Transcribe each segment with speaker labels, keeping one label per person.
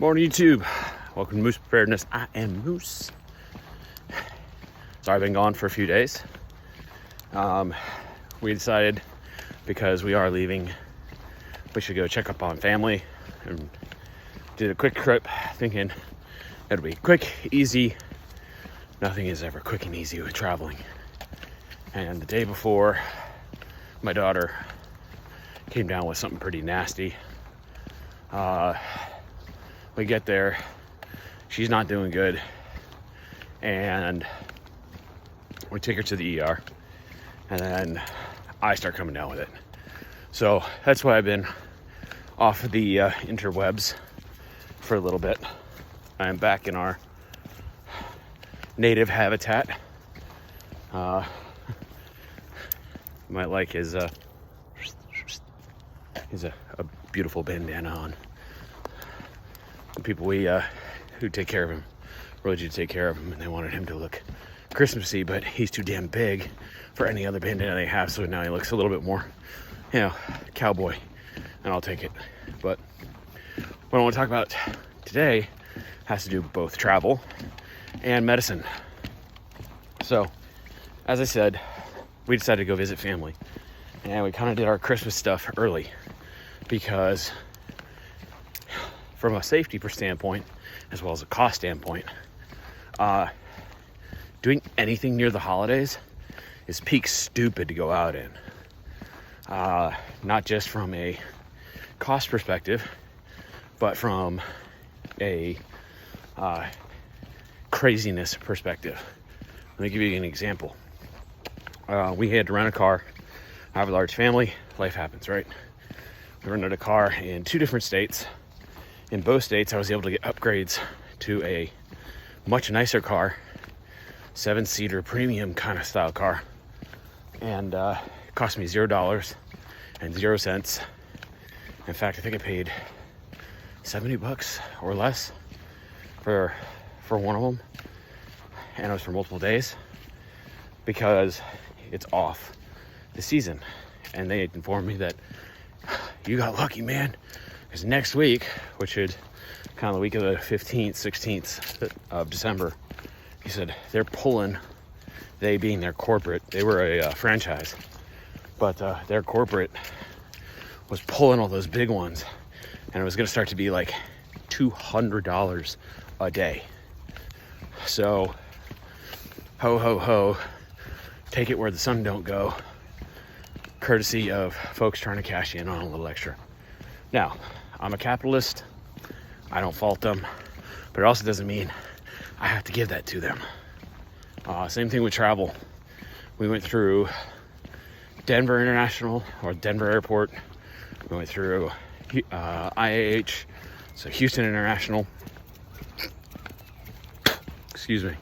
Speaker 1: Morning, YouTube. Welcome to Moose Preparedness. I am Moose. Sorry I've been gone for a few days. We decided, because we are leaving, we should go check up on family and did a quick trip, thinking it'll be quick, easy. Nothing is ever quick and easy with traveling. And the day before, my daughter came down with something pretty nasty. We get there, she's not doing good, and we take her to the ER, and then I start coming down with it. So that's why I've been off of the interwebs for a little bit. I am back in our native habitat. You might like his a beautiful bandana on. The people who take care of him really do take care of him, and they wanted him to look Christmassy, but he's too damn big for any other bandana they have, so now he looks a little bit more, cowboy, and I'll take it. But what I want to talk about today has to do with both travel and medicine. So, as I said, we decided to go visit family, and we kind of did our Christmas stuff early because from a safety standpoint, as well as a cost standpoint, doing anything near the holidays is peak stupid to go out in. Not just from a cost perspective, but from a craziness perspective. Let me give you an example. We had to rent a car. I have a large family. Life happens, right? We rented a car in 2 different states. In both states, I was able to get upgrades to a much nicer car, 7-seater premium kind of style car. And it cost me $0 and 0 cents. In fact, I think I paid $70 or less for one of them. And it was for multiple days because it's off the season. And they informed me that you got lucky, man. Because next week, which is kind of the week of the 15th, 16th of December, he said they're pulling, they being their corporate, they were a franchise, but their corporate was pulling all those big ones, and it was going to start to be like $200 a day. So, ho, ho, ho, take it where the sun don't go, courtesy of folks trying to cash in on a little extra. Now, I'm a capitalist. I don't fault them, but it also doesn't mean I have to give that to them. Same thing with travel. We went through Denver International, or Denver Airport. We went through IAH, so Houston International. Excuse me. You're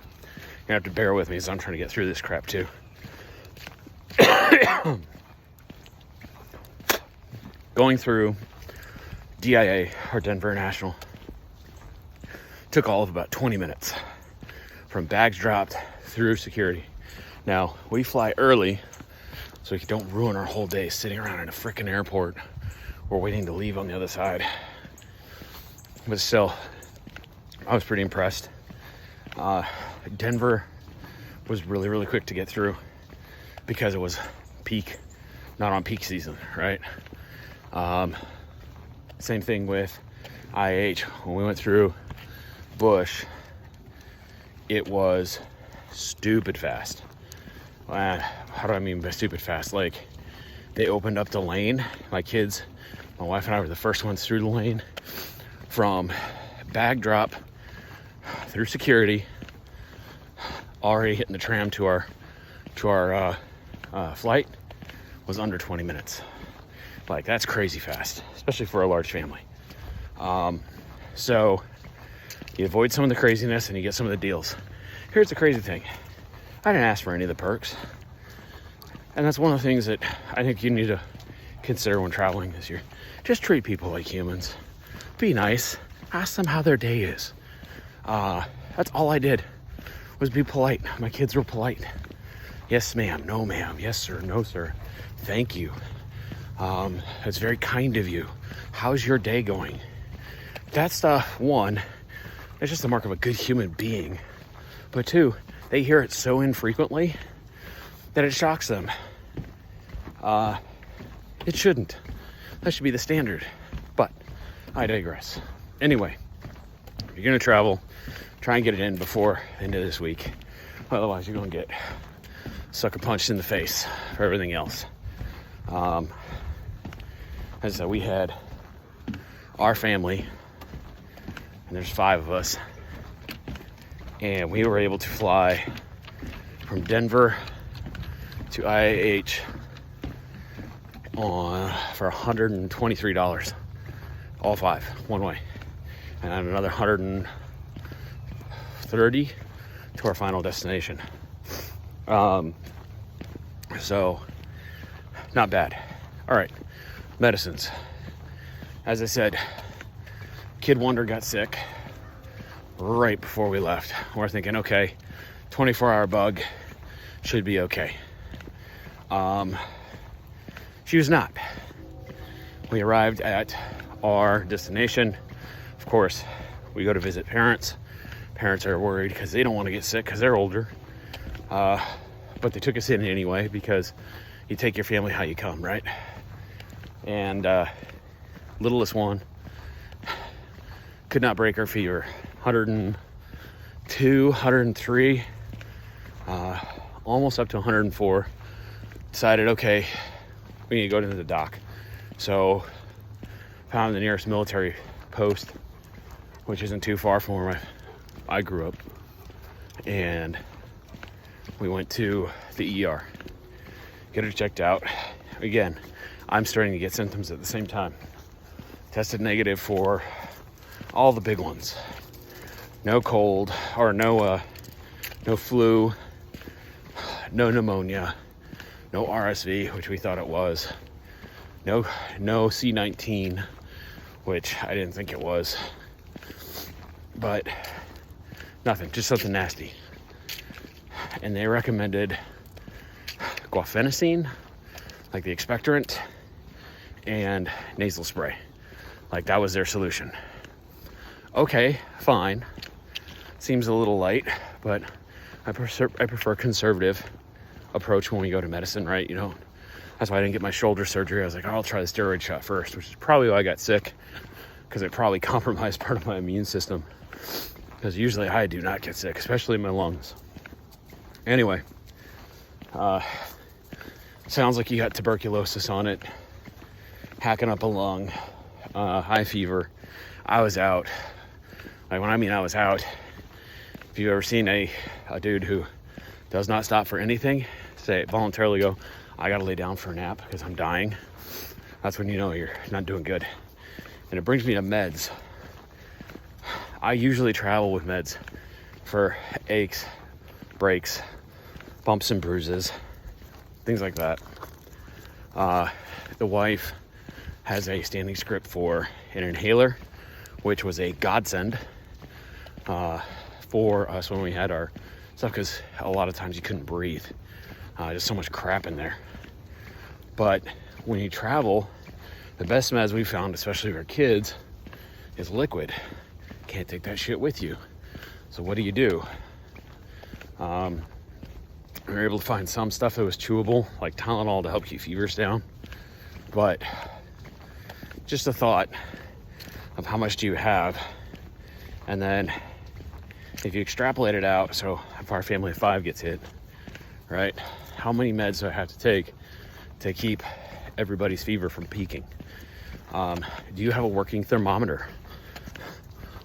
Speaker 1: gonna have to bear with me as I'm trying to get through this crap too. Going through DIA, or Denver International, took all of about 20 minutes from bags dropped through security. Now, we fly early so we don't ruin our whole day sitting around in a freaking airport or waiting to leave on the other side. But still, I was pretty impressed. Denver was really, really quick to get through because it was peak, not on peak season, right? Same thing with IH. When we went through Bush, it was stupid fast. How do I mean by stupid fast? Like, they opened up the lane. My wife and I were the first ones through the lane. From bag drop through security, already hitting the tram to our flight was under 20 minutes. Like, that's crazy fast, especially for a large family. So you avoid some of the craziness and you get some of the deals. Here's the crazy thing. I didn't ask for any of the perks. And that's one of the things that I think you need to consider when traveling this year. Just treat people like humans. Be nice. Ask them how their day is. That's all I did, was be polite. My kids were polite. Yes, ma'am. No, ma'am. Yes, sir. No, sir. Thank you. It's very kind of you. How's your day going? that stuff, one, it's just the mark of a good human being. But two, they hear it so infrequently that it shocks them. It shouldn't. That should be the standard. But I digress. Anyway, if you're going to travel, try and get it in before the end of this week. Otherwise, you're going to get sucker punched in the face for everything else. As I said, we had our family, and there's 5 of us, and we were able to fly from Denver to IAH for $123, all 5, one way, and then another $130 to our final destination. So not bad. All right, medicines. As I said, Kid Wonder got sick right before we left. We're thinking, okay, 24-hour bug should be okay. She was not. We arrived at our destination. Of course, we go to visit parents. Parents are worried because they don't want to get sick because they're older. But they took us in anyway because you take your family how you come, right? And littlest one could not break her fever. 102, 103, almost up to 104. Decided, okay, we need to go to the doc. So found the nearest military post, which isn't too far from where I grew up. And we went to the ER, get her checked out. Again, I'm starting to get symptoms at the same time. Tested negative for all the big ones. No cold, or no flu, no pneumonia, no RSV, which we thought it was. No C19, which I didn't think it was. But nothing, just something nasty. And they recommended guaifenesin, like the expectorant, and nasal spray. Like that was their solution. Okay, fine. Seems a little light, but I prefer conservative approach when we go to medicine, right? You know, that's why I didn't get my shoulder surgery. I was like, oh, I'll try the steroid shot first, which is probably why I got sick, because it probably compromised part of my immune system. Because usually I do not get sick, especially in my lungs. Anyway, sounds like you got tuberculosis on it, hacking up a lung, high fever. I was out. Like when I mean I was out, if you've ever seen a dude who does not stop for anything, say voluntarily go, I gotta lay down for a nap because I'm dying, that's when you know you're not doing good. And it brings me to meds. I usually travel with meds for aches, breaks, bumps and bruises, things like that. The wife has a standing script for an inhaler, which was a godsend for us when we had our stuff, because a lot of times you couldn't breathe. Just so much crap in there. But when you travel, the best meds we found, especially for kids, is liquid. Can't take that shit with you. So what do? We were able to find some stuff that was chewable, like Tylenol, to help keep fevers down. But just a thought of how much do you have, and then if you extrapolate it out, so if our family of 5 gets hit, right, how many meds do I have to take to keep everybody's fever from peaking? Do you have a working thermometer?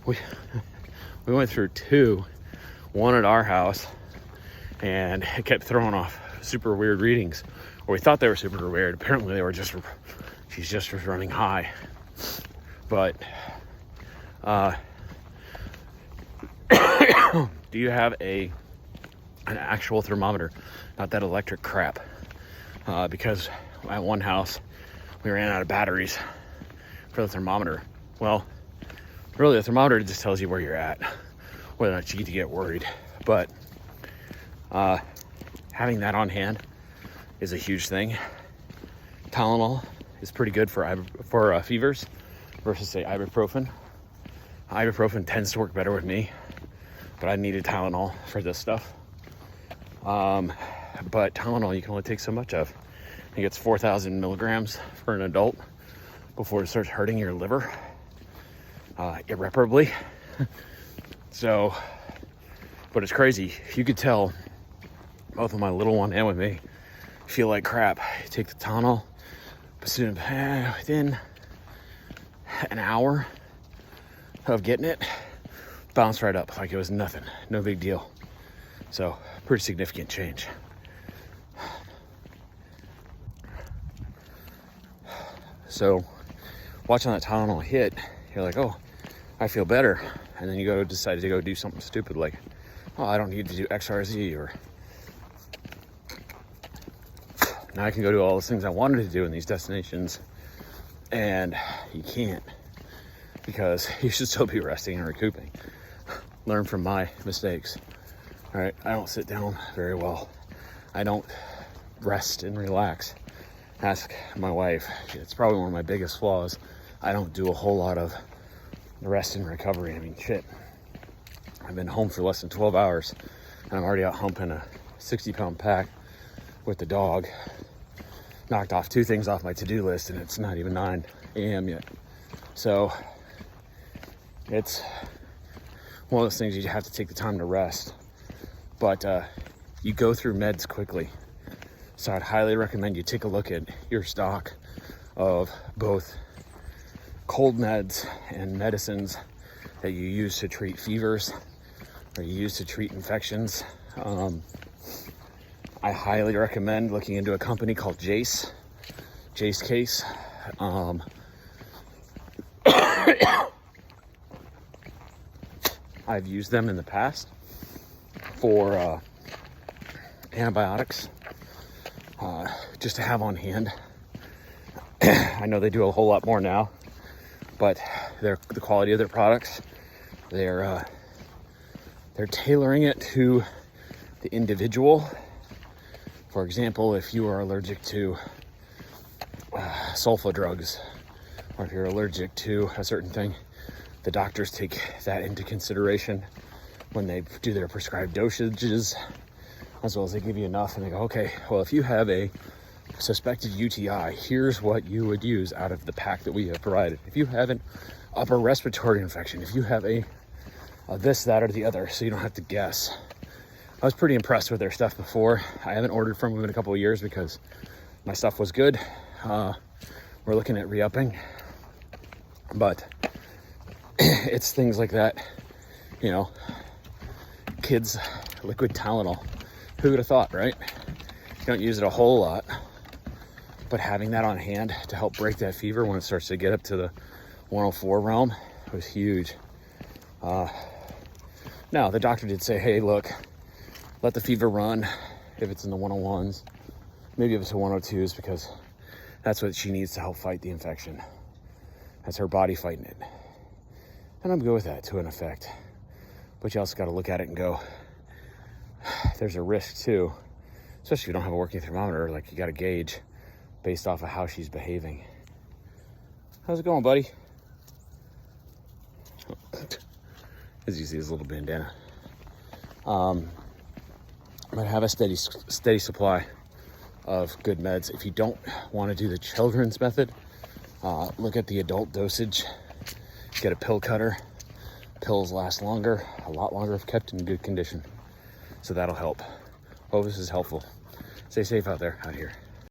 Speaker 1: We went through 2, one at our house, and it kept throwing off super weird readings, or we thought they were super weird. Apparently they were she's just running high. But do you have an actual thermometer, not that electric crap? Because at one house we ran out of batteries for the thermometer. Well, really the thermometer just tells you where you're at, whether or not you need to get worried. But having that on hand is a huge thing. Tylenol is pretty good for fevers versus, say, ibuprofen. Ibuprofen tends to work better with me, but I needed Tylenol for this stuff. But Tylenol you can only take so much of. I think it's 4,000 milligrams for an adult before it starts hurting your liver irreparably. So, but it's crazy. You could tell both of my little one and with me feel like crap. You take the Tylenol, but soon within an hour of getting it, bounced right up like it was nothing, no big deal. So, pretty significant change. So, watching that Tylenol hit, you're like, oh, I feel better. And then you decide to go do something stupid like, oh, I don't need to do X, Y, or Z, or now I can go do all those things I wanted to do in these destinations, and you can't, because you should still be resting and recouping. Learn from my mistakes. All right, I don't sit down very well. I don't rest and relax. Ask my wife. It's probably one of my biggest flaws. I don't do a whole lot of rest and recovery. I mean, shit. I've been home for less than 12 hours, and I'm already out humping a 60-pound pack with the dog. Knocked off 2 things off my to-do list, and it's not even 9 a.m. yet. So it's one of those things you have to take the time to rest. But you go through meds quickly. So I'd highly recommend you take a look at your stock of both cold meds and medicines that you use to treat fevers or you use to treat infections. I highly recommend looking into a company called Jace Case. I've used them in the past for antibiotics, just to have on hand. I know they do a whole lot more now, but the quality of their products, they're tailoring it to the individual. For example, if you are allergic to sulfa drugs, or if you're allergic to a certain thing, the doctors take that into consideration when they do their prescribed dosages, as well as they give you enough and they go, okay, well, if you have a suspected UTI, here's what you would use out of the pack that we have provided. If you have an upper respiratory infection, if you have a this, that, or the other, so you don't have to guess. I was pretty impressed with their stuff before. I haven't ordered from them in a couple of years because my stuff was good. We're looking at re-upping, but it's things like that, you know, kids liquid Tylenol. Who would have thought, right? You don't use it a whole lot, but having that on hand to help break that fever when it starts to get up to the 104 realm was huge. Now, the doctor did say, hey, look, let the fever run if it's in the 101s, maybe if it's the 102s, because that's what she needs to help fight the infection. That's her body fighting it. And I'm good with that to an effect. But you also got to look at it and go, there's a risk too, especially if you don't have a working thermometer. Like, you got to gauge based off of how she's behaving. How's it going, buddy? As you see, his little bandana. I'm gonna have a steady supply of good meds. If you don't want to do the children's method, look at the adult dosage. Get a pill cutter. Pills last longer, a lot longer if kept in good condition. So that'll help. Hope this is helpful. Stay safe out there, out here.